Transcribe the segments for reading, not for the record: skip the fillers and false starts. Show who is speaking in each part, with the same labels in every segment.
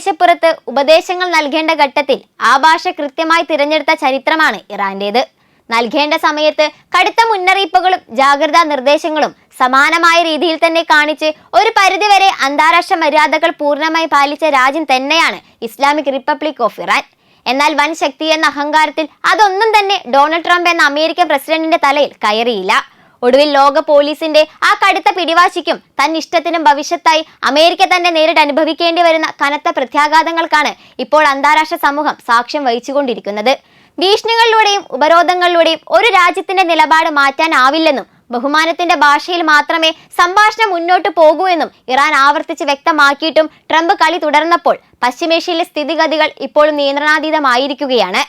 Speaker 1: മേശപ്പുറത്ത് ഉപദേശങ്ങൾ നൽകേണ്ട ഘട്ടത്തിൽ ആ ഭാഷ കൃത്യമായി തിരഞ്ഞെടുത്ത ചരിത്രമാണ് ഇറാന്റേത്. നൽകേണ്ട സമയത്ത് കടുത്ത മുന്നറിയിപ്പുകളും ജാഗ്രതാ നിർദ്ദേശങ്ങളും സമാനമായ രീതിയിൽ തന്നെ കാണിച്ച് ഒരു പരിധിവരെ അന്താരാഷ്ട്ര മര്യാദകൾ പൂർണ്ണമായി പാലിച്ച രാജ്യം തന്നെയാണ് ഇസ്ലാമിക് റിപ്പബ്ലിക് ഓഫ് ഇറാൻ. എന്നാൽ വൻ ശക്തി എന്ന അഹങ്കാരത്തിൽ അതൊന്നും തന്നെ ഡൊണാൾഡ് ട്രംപ് എന്ന അമേരിക്കൻ പ്രസിഡന്റിന്റെ തലയിൽ കയറിയില്ല. ഒടുവിൽ ലോക പോലീസിന്റെ ആ കടുത്ത പിടിവാശിക്കും തന്നിഷ്ടത്തിനും ഭവിഷ്യത്തായി അമേരിക്ക തന്നെ നേരിട്ട് അനുഭവിക്കേണ്ടി വരുന്ന കനത്ത പ്രത്യാഘാതങ്ങൾക്കാണ് ഇപ്പോൾ അന്താരാഷ്ട്ര സമൂഹം സാക്ഷ്യം വഹിച്ചുകൊണ്ടിരിക്കുന്നത്. ഭീഷണികളിലൂടെയും ഉപരോധങ്ങളിലൂടെയും ഒരു രാജ്യത്തിന്റെ നിലപാട് മാറ്റാനാവില്ലെന്നും ബഹുമാനത്തിന്റെ ഭാഷയിൽ മാത്രമേ സംഭാഷണം മുന്നോട്ട് പോകൂ എന്നും ഇറാൻ ആവർത്തിച്ച് വ്യക്തമാക്കിയിട്ടും ട്രംപ് കളി തുടർന്നപ്പോൾ പശ്ചിമേഷ്യയിലെ സ്ഥിതിഗതികൾ ഇപ്പോഴും നിയന്ത്രണാതീതമായിരിക്കുകയാണ്.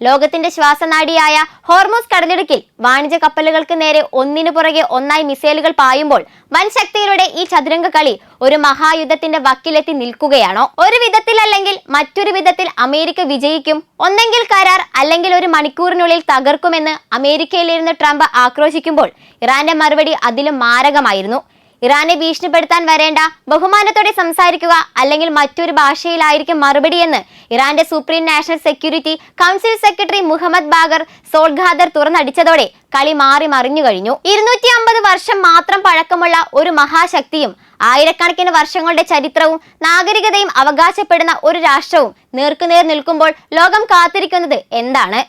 Speaker 1: ലോകത്തിന്റെ ശ്വാസനാഡിയായ ഹോർമൂസ് കടലിടുക്കിൽ വാണിജ്യ കപ്പലുകൾക്ക് നേരെ ഒന്നിനു പുറകെ ഒന്നായി മിസൈലുകൾ പായുമ്പോൾ വൻ ശക്തികളുടെ ഈ ചതുരംഗ കളി ഒരു മഹായുദ്ധത്തിന്റെ വക്കിലെത്തി നിൽക്കുകയാണോ? ഒരു വിധത്തിൽ അല്ലെങ്കിൽ മറ്റൊരു വിധത്തിൽ അമേരിക്ക വിജയിക്കും, ഒന്നെങ്കിൽ കരാർ അല്ലെങ്കിൽ ഒരു മണിക്കൂറിനുള്ളിൽ തകർക്കുമെന്ന് അമേരിക്കയിലിരുന്ന് ട്രംപ് ആക്രോശിക്കുമ്പോൾ ഇറാന്റെ മറുപടി അതിലും മാരകമായിരുന്നു. ഇറാനെ ഭീഷണിപ്പെടുത്താൻ വരേണ്ട, ബഹുമാനത്തോടെ സംസാരിക്കുക, അല്ലെങ്കിൽ മറ്റൊരു ഭാഷയിലായിരിക്കും മറുപടിയെന്ന് ഇറാന്റെ supreme national security council secretary Mohammad Bagher Zolghadr തുറന്നടിച്ചതോടെ കളി മാറി മറിഞ്ഞു കഴിഞ്ഞു. 250 വർഷം മാത്രം പഴക്കമുള്ള ഒരു മഹാശക്തിയും ആയിരക്കണക്കിന് വർഷങ്ങളുടെ ചരിത്രവും നാഗരികതയും അവകാശപ്പെടുന്ന ഒരു രാഷ്ട്രവും നേർക്കുനേർ നിൽക്കുമ്പോൾ ലോകം കാത്തിരിക്കുന്നത് എന്താണ്?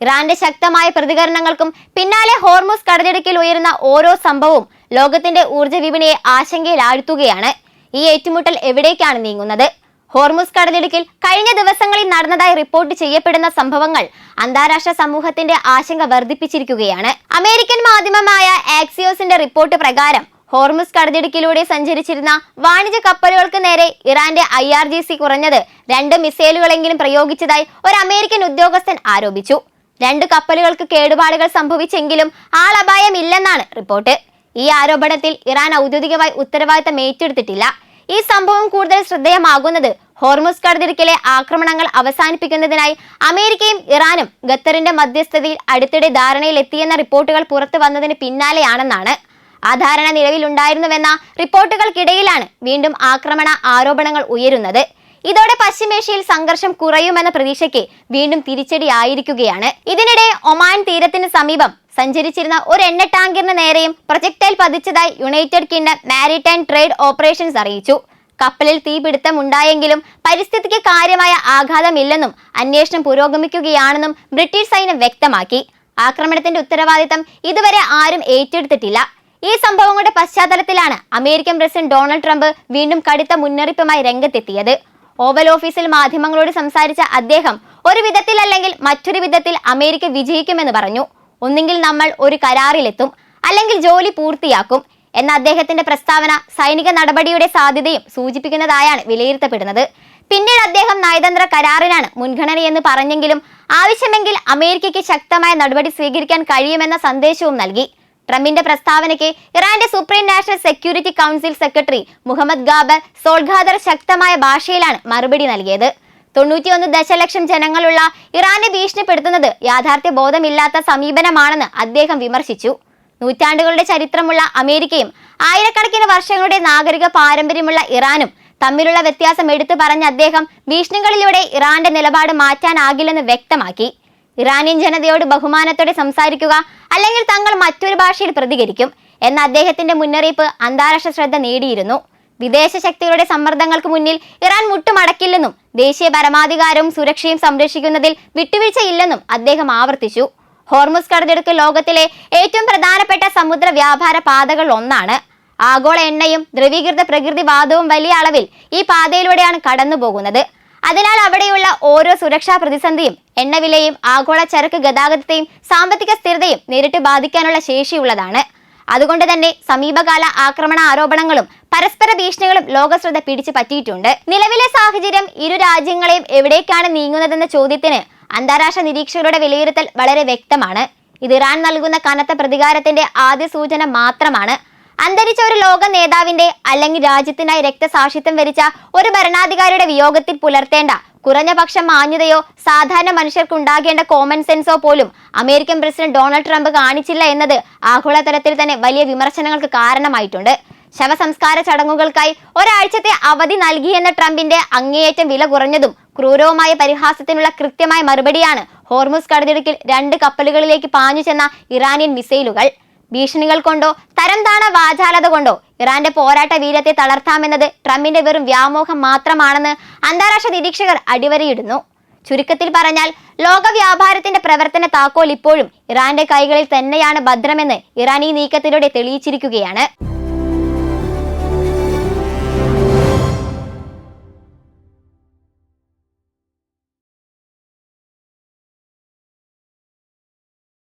Speaker 1: ഇറാന്റെ ശക്തമായ പ്രതികരണങ്ങൾക്കും പിന്നാലെ ഹോർമൂസ് കടലിടുക്കിൽ ഉയരുന്ന ഓരോ സംഭവവും ലോകത്തിന്റെ ഊർജ്ജ വിപണിയെ ആശങ്കയിലാഴ്ത്തുകയാണ്. ഈ ഏറ്റുമുട്ടൽ എവിടേക്കാണ് നീങ്ങുന്നത്? ഹോർമൂസ് കടലിടുക്കിൽ കഴിഞ്ഞ ദിവസങ്ങളിൽ നടന്നതായി റിപ്പോർട്ട് ചെയ്യപ്പെടുന്ന സംഭവങ്ങൾ അന്താരാഷ്ട്ര സമൂഹത്തിന്റെ ആശങ്ക വർദ്ധിപ്പിച്ചിരിക്കുകയാണ്. അമേരിക്കൻ മാധ്യമമായ ആക്സിയോസിന്റെ റിപ്പോർട്ട് പ്രകാരം ഹോർമൂസ് കടലിടുക്കിലൂടെ സഞ്ചരിച്ചിരുന്ന വാണിജ്യ കപ്പലുകൾക്ക് നേരെ ഇറാന്റെ IRGC കുറഞ്ഞത് 2 മിസൈലുകളെങ്കിലും പ്രയോഗിച്ചതായി ഒരു അമേരിക്കൻ ഉദ്യോഗസ്ഥൻ ആരോപിച്ചു. 2 കപ്പലുകൾക്ക് കേടുപാടുകൾ സംഭവിച്ചെങ്കിലും ആളപായമില്ലെന്നാണ് റിപ്പോർട്ട്. ഈ ആരോപണത്തിൽ ഇറാൻ ഔദ്യോഗികമായി ഉത്തരവാദിത്തം ഏറ്റെടുത്തിട്ടില്ല. ഈ സംഭവം കൂടുതൽ ശ്രദ്ധേയമാകുന്നത് ഹോർമൂസ് കടലിടുക്കിലെ ആക്രമണങ്ങൾ അവസാനിപ്പിക്കുന്നതിനായി അമേരിക്കയും ഇറാനും ഖത്തറിന്റെ മധ്യസ്ഥതയിൽ അടുത്തിടെ ധാരണയിലെത്തിയെന്ന റിപ്പോർട്ടുകൾ പുറത്തു വന്നതിന് പിന്നാലെയാണെന്നാണ്. ആ ധാരണ നിലവിലുണ്ടായിരുന്നുവെന്ന റിപ്പോർട്ടുകൾക്കിടയിലാണ് വീണ്ടും ആക്രമണ ആരോപണങ്ങൾ ഉയരുന്നത്. ഇതോടെ പശ്ചിമേഷ്യയിൽ സംഘർഷം കുറയുമെന്ന പ്രതീക്ഷയ്ക്ക് വീണ്ടും തിരിച്ചടിയായിരിക്കുകയാണ്. ഇതിനിടെ ഒമാൻ തീരത്തിന് സമീപം സഞ്ചരിച്ചിരുന്ന ഒരു എണ്ണ ടാങ്കറിന് നേരെയും പ്രൊജക്ടൈൽ പതിച്ചതായി United Kingdom Maritime Trade Operations അറിയിച്ചു. കപ്പലിൽ തീപിടുത്തമുണ്ടായെങ്കിലും പരിസ്ഥിതിക്ക് കാര്യമായ ആഘാതമില്ലെന്നും അന്വേഷണം പുരോഗമിക്കുകയാണെന്നും ബ്രിട്ടീഷ് സൈന്യം വ്യക്തമാക്കി. ആക്രമണത്തിന്റെ ഉത്തരവാദിത്തം ഇതുവരെ ആരും ഏറ്റെടുത്തിട്ടില്ല. ഈ സംഭവങ്ങളുടെ പശ്ചാത്തലത്തിലാണ് അമേരിക്കൻ പ്രസിഡന്റ് ഡൊണാൾഡ് ട്രംപ് വീണ്ടും കടുത്ത മുന്നറിയിപ്പുമായി രംഗത്തെത്തിയത്. ഓവൽ ഓഫീസിൽ മാധ്യമങ്ങളോട് സംസാരിച്ച അദ്ദേഹം ഒരു വിധത്തിൽ അല്ലെങ്കിൽ മറ്റൊരു വിധത്തിൽ അമേരിക്ക വിജയിക്കുമെന്ന് പറഞ്ഞു. ഒന്നുകിൽ നമ്മൾ ഒരു കരാറിലെത്തും, അല്ലെങ്കിൽ ജോലി പൂർത്തിയാക്കും എന്ന അദ്ദേഹത്തിന്റെ പ്രസ്താവന സൈനിക നടപടിയുടെ സാധ്യതയും സൂചിപ്പിക്കുന്നതായാണ് വിലയിരുത്തപ്പെടുന്നത്. പിന്നീട് അദ്ദേഹം നയതന്ത്ര കരാറിനാണ് മുൻഗണനയെന്ന് പറഞ്ഞെങ്കിലും ആവശ്യമെങ്കിൽ അമേരിക്കയ്ക്ക് ശക്തമായ നടപടി സ്വീകരിക്കാൻ കഴിയുമെന്ന സന്ദേശവും നൽകി. ട്രംപിന്റെ പ്രസ്താവനയ്ക്ക് ഇറാന്റെ supreme national security council secretary Mohammad Bagher Zolghadr ശക്തമായ ഭാഷയിലാണ് മറുപടി നൽകിയത്. 91 ദശലക്ഷം ജനങ്ങളുള്ള ഇറാനെ ഭീഷണിപ്പെടുത്തുന്നത് യാഥാർത്ഥ്യ ബോധമില്ലാത്ത സമീപനമാണെന്ന് അദ്ദേഹം വിമർശിച്ചു. നൂറ്റാണ്ടുകളുടെ ചരിത്രമുള്ള അമേരിക്കയും ആയിരക്കണക്കിന് വർഷങ്ങളുടെ നാഗരിക പാരമ്പര്യമുള്ള ഇറാനും തമ്മിലുള്ള വ്യത്യാസം എടുത്തു പറഞ്ഞ അദ്ദേഹം ഭീഷണികളിലൂടെ ഇറാന്റെ നിലപാട് മാറ്റാനാകില്ലെന്ന് വ്യക്തമാക്കി. ഇറാനിയൻ ജനതയോട് ബഹുമാനത്തോടെ സംസാരിക്കുക, അല്ലെങ്കിൽ തങ്ങൾ മറ്റൊരു ഭാഷയിൽ പ്രതികരിക്കും എന്ന അദ്ദേഹത്തിന്റെ മുന്നറിയിപ്പ് അന്താരാഷ്ട്ര ശ്രദ്ധ നേടിയിരുന്നു. വിദേശ ശക്തികളുടെ സമ്മർദ്ദങ്ങൾക്ക് മുന്നിൽ ഇറാൻ മുട്ടുമടക്കില്ലെന്നും ദേശീയ പരമാധികാരവും സുരക്ഷയും സംരക്ഷിക്കുന്നതിൽ വിട്ടുവീഴ്ചയില്ലെന്നും അദ്ദേഹം ആവർത്തിച്ചു. ഹോർമൂസ് കടലിടുക്ക് ലോകത്തിലെ ഏറ്റവും പ്രധാനപ്പെട്ട സമുദ്ര വ്യാപാര പാതകളിൽ ഒന്നാണ്. ആഗോള എണ്ണയും ദ്രവീകൃത പ്രകൃതിവാതവും വലിയ അളവിൽ ഈ പാതയിലൂടെയാണ് കടന്നു പോകുന്നത്. അതിനാൽ അവിടെയുള്ള ഓരോ സുരക്ഷാ പ്രതിസന്ധിയും എണ്ണവിലയും ആഗോള ചരക്ക് ഗതാഗതത്തെയും സാമ്പത്തിക സ്ഥിരതയും നേരിട്ട് ബാധിക്കാനുള്ള ശേഷിയുള്ളതാണ്. അതുകൊണ്ട് തന്നെ സമീപകാല ആക്രമണ ആരോപണങ്ങളും പരസ്പര ഭീഷണികളും ലോകശ്രദ്ധ പിടിച്ചു പറ്റിയിട്ടുണ്ട്. നിലവിലെ സാഹചര്യം ഇരു രാജ്യങ്ങളെയും എവിടേക്കാണ് നീങ്ങുന്നതെന്ന ചോദ്യത്തിന് അന്താരാഷ്ട്ര നിരീക്ഷകരുടെ വിലയിരുത്തൽ വളരെ വ്യക്തമാണ്. ഇത് ഇറാൻ നൽകുന്ന കനത്ത പ്രതികാരത്തിന്റെ ആദ്യ സൂചന മാത്രമാണ്. അന്തരിച്ച ഒരു ലോക നേതാവിന്റെ അല്ലെങ്കിൽ രാജ്യത്തിനായി രക്തസാക്ഷിത്വം വരിച്ച ഒരു ഭരണാധികാരിയുടെ വിയോഗത്തിൽ പുലർത്തേണ്ട കുറഞ്ഞ പക്ഷം മാന്യതയോ സാധാരണ മനുഷ്യർക്കുണ്ടാകേണ്ട കോമൺ സെൻസോ പോലും അമേരിക്കൻ പ്രസിഡന്റ് ഡൊണാൾഡ് ട്രംപ് കാണിച്ചില്ല എന്നത് ആഗോളതലത്തിൽ തന്നെ വലിയ വിമർശനങ്ങൾക്ക് കാരണമായിട്ടുണ്ട്. ശവസംസ്കാര ചടങ്ങുകൾക്കായി ഒരാഴ്ചത്തെ അവധി നൽകിയെന്ന ട്രംപിന്റെ അങ്ങേയറ്റം വില കുറഞ്ഞതും ക്രൂരവുമായ പരിഹാസത്തിനുള്ള കൃത്യമായ മറുപടിയാണ് ഹോർമുസ് കടലിടുക്കിൽ 2 കപ്പലുകളിലേക്ക് പാഞ്ഞു ചെന്ന ഇറാനിയൻ മിസൈലുകൾ. ഭീഷണികൾ കൊണ്ടോ തരംതാണ വാചാലത കൊണ്ടോ ഇറാന്റെ പോരാട്ട വീര്യത്തെ തളർത്താമെന്നത് ട്രംപിന്റെ വെറും വ്യാമോഹം മാത്രമാണെന്ന് അന്താരാഷ്ട്ര നിരീക്ഷകർ അടിവരയിടുന്നു. ചുരുക്കത്തിൽ പറഞ്ഞാൽ ലോക വ്യാപാരത്തിന്റെ പ്രവർത്തന താക്കോൽ ഇപ്പോഴും ഇറാന്റെ കൈകളിൽ തന്നെയാണ് ഭദ്രമെന്ന് ഇറാൻ ഈ നീക്കത്തിലൂടെ തെളിയിച്ചിരിക്കുകയാണ്.